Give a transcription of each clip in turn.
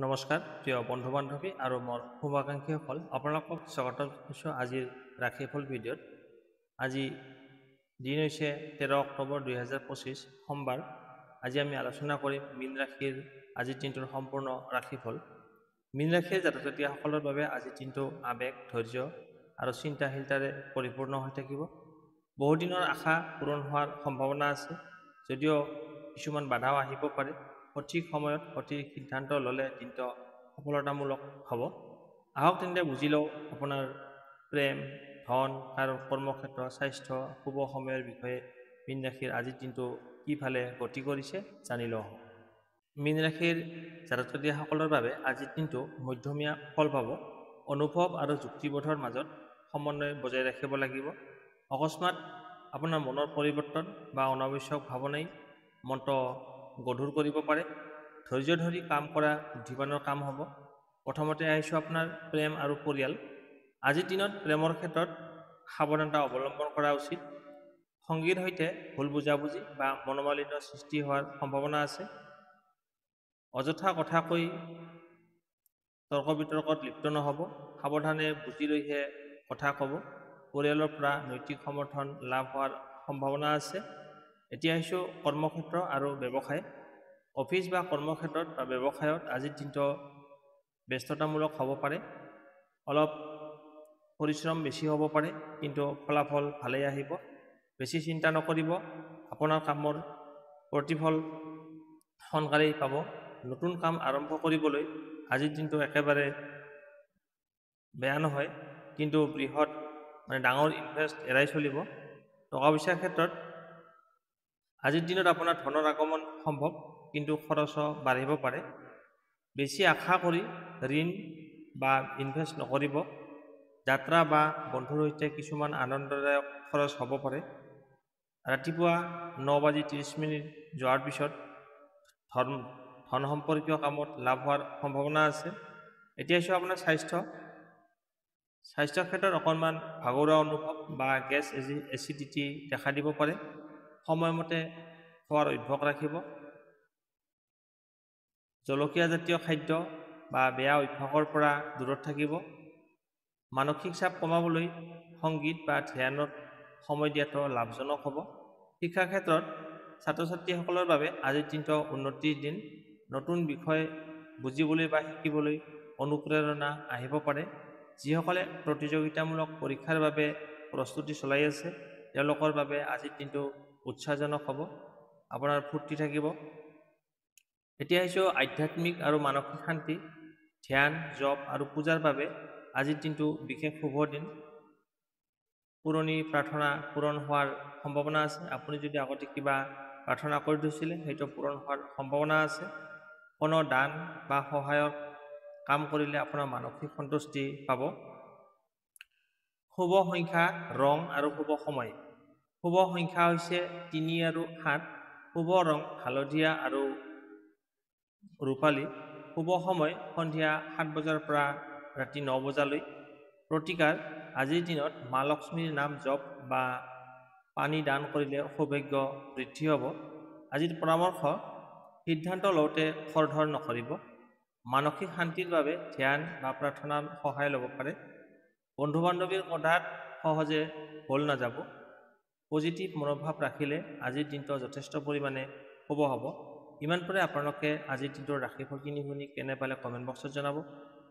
নমস্কাৰ প্ৰিয় বন্ধু বান্ধৱী আৰু মোৰ শুভাকাংক্ষীসকল আপোনালোকক স্বাগতম জনাইছোঁ আজিৰ ৰাশিফল ভিডিঅ'ত। আজি দিন হৈছে 13 অক্টোবৰ 2025 সোমবাৰ। আজি আমি আলোচনা কৰিম মীন ৰাশিৰ আজিৰ দিনটোৰ সম্পূৰ্ণ ৰাশিফল। মীন ৰাশিৰ জাতক জাতিসকলৰ বাবে আজিৰ দিনটো আৱেগ, ধৈৰ্য আৰু চিন্তাশীলতাৰে পৰিপূৰ্ণ হৈ থাকিব। বহুদিনৰ আশা পূৰণ হোৱাৰ সম্ভাৱনা আছে, যদিও কিছুমান বাধাও আহিব পাৰে। সঠিক সময়ত সঠিক সিদ্ধান্ত ল'লে দিনটো সফলতামূলক হ'ব। আহক তেন্তে বুজি লওঁ আপোনাৰ প্ৰেম, ধন আৰু কৰ্মক্ষেত্ৰ, স্বাস্থ্য, শুভ সময়ৰ বিষয়ে মীন ৰাশিৰ আজিৰ দিনটো কিফালে গতি কৰিছে জানি লওঁ। মীন ৰাশিৰ জাতক জাতিসকলৰ বাবে আজিৰ দিনটো মধ্যমীয়া ফল পাব। অনুভৱ আৰু যুক্তিবোধৰ মাজত সমন্বয় বজাই ৰাখিব লাগিব। অকস্মাত আপোনাৰ মনৰ পৰিৱৰ্তন বা অনাৱশ্যক ভাৱনাই মনটো গধুৰ কৰিব পাৰে। ধৈৰ্য ধৰি কাম কৰা বুদ্ধিমানৰ কাম হ'ব। প্ৰথমতে আহিছোঁ আপোনাৰ প্ৰেম আৰু পৰিয়াল। আজিৰ দিনত প্ৰেমৰ ক্ষেত্ৰত সাৱধানতা অৱলম্বন কৰা উচিত। সংগীৰ সৈতে ভুল বুজাবুজি বা মনোমালিন্যৰ সৃষ্টি হোৱাৰ সম্ভাৱনা আছে। অযথা কথা কৈ তৰ্ক বিতৰ্কত লিপ্ত নহ'ব। সাৱধানে বুজি লৈহে কথা ক'ব। পৰিয়ালৰ পৰা নৈতিক সমৰ্থন লাভ হোৱাৰ সম্ভাৱনা আছে। এতিয়া আহিছোঁ কৰ্মক্ষেত্ৰ আৰু ব্যৱসায়। অফিচ বা কৰ্মক্ষেত্ৰত বা ব্যৱসায়ত আজিৰ দিনটো ব্যস্ততামূলক হ'ব পাৰে। অলপ পৰিশ্ৰম বেছি হ'ব পাৰে, কিন্তু ফলাফল ভালেই আহিব। বেছি চিন্তা নকৰিব, আপোনাৰ কামৰ প্ৰতিফল সোনকালেই পাব। নতুন কাম আৰম্ভ কৰিবলৈ আজিৰ দিনটো একেবাৰে বেয়া নহয়, কিন্তু ডাঙৰ ইনভেষ্ট এৰাই চলিব। টকা পইচাৰ ক্ষেত্ৰত আজিৰ দিনত আপোনাৰ ধনৰ আগমন সম্ভৱ, কিন্তু খৰচো বাঢ়িব পাৰে। বেছি আশা কৰি ঋণ বা ইনভেষ্ট নকৰিব। যাত্ৰা বা বন্ধুৰ সৈতে কিছুমান আনন্দদায়ক খৰচ হ'ব পাৰে। ৰাতিপুৱা 9:30 যোৱাৰ পিছত ধন সম্পৰ্কীয় কামত লাভ হোৱাৰ সম্ভাৱনা আছে। এতিয়া আহিছোঁ আপোনাৰ স্বাস্থ্যৰ ক্ষেত্ৰত অকণমান ভাগৰুৱা অনুভৱ বা গেছ এচিডিটি দেখা দিব পাৰে। সময়মতে খোৱাৰ অভ্যাস ৰাখিব। জলকীয়া জাতীয় খাদ্য বা বেয়া অভ্যাসৰ পৰা দূৰত থাকিব। মানসিক চাপ কমাবলৈ সংগীত বা ধ্যানত সময় দিয়াটো লাভজনক হ'ব। শিক্ষাৰ ক্ষেত্ৰত ছাত্ৰ ছাত্ৰীসকলৰ বাবে আজিৰ দিনটো উন্নতিৰ দিন। নতুন বিষয় বুজিবলৈ বা শিকিবলৈ অনুপ্ৰেৰণা আহিব পাৰে। যিসকলে প্ৰতিযোগিতামূলক পৰীক্ষাৰ বাবে প্ৰস্তুতি চলাই আছে, তেওঁলোকৰ বাবে আজিৰ দিনটো উৎসাহজনক হ'ব। আপোনাৰ ফূৰ্তি থাকিব। এতিয়া আহিছোঁ আধ্যাত্মিক আৰু মানসিক শান্তি। ধ্যান, জপ আৰু পূজাৰ বাবে আজিৰ দিনটো বিশেষ শুভ দিন। পুৰণি প্ৰাৰ্থনা পূৰণ হোৱাৰ সম্ভাৱনা আছে। আপুনি যদি আগতে কিবা প্ৰাৰ্থনা কৰি থৈছিলে, সেইটো পূৰণ হোৱাৰ সম্ভাৱনা আছে। কোনো দান বা সহায়ক কাম কৰিলে আপোনাৰ মানসিক সন্তুষ্টি পাব। শুভ সংখ্যা, ৰং আৰু শুভ সময়। শুভ সংখ্যা হৈছে 3 আৰু 7। শুভ ৰং হালধীয়া আৰু ৰূপালী। শুভ সময় সন্ধিয়া 7 বজাৰ পৰা ৰাতি 9 বজালৈ। প্ৰতিকাৰ: আজিৰ দিনত মা লক্ষ্মীৰ নাম জপ বা পানী দান কৰিলে সৌভাগ্য বৃদ্ধি হ'ব। আজিৰ পৰামৰ্শ: সিদ্ধান্ত লওঁতে খৰধৰ নকৰিব। মানসিক শান্তিৰ বাবে ধ্যান বা প্ৰাৰ্থনাৰ সহায় ল'ব পাৰে। বন্ধু বান্ধৱীৰ কথাত সহজে ভুল নাযাব। পজিটিভ মনোভাৱ ৰাখিলে আজিৰ দিনটো যথেষ্ট পৰিমাণে শুভ হ'ব। ইমানপুৰে আপোনালোকে আজিৰ দিনটোৰ ৰাশিফলখিনি শুনি কেনে পালে কমেণ্ট বক্সত জনাব।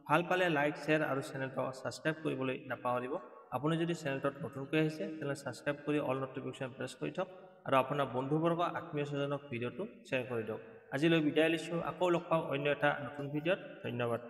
ভাল পালে লাইক, শ্বেয়াৰ আৰু চেনেলটো ছাবস্ক্ৰাইব কৰিবলৈ নাপাহৰিব। আপুনি যদি চেনেলটোত নতুনকৈ আহিছে, তেনেহ'লে ছাবস্ক্ৰাইব কৰি অল নটিফিকেশ্যন প্ৰেছ কৰি থওক আৰু আপোনাৰ বন্ধুবৰ্গ আত্মীয় স্বজনক ভিডিঅ'টো শ্বেয়াৰ কৰি দিয়ক। আজিলৈ বিদায় লৈছোঁ। আকৌ লগ পাম অন্য এটা নতুন ভিডিঅ'ত। ধন্যবাদ।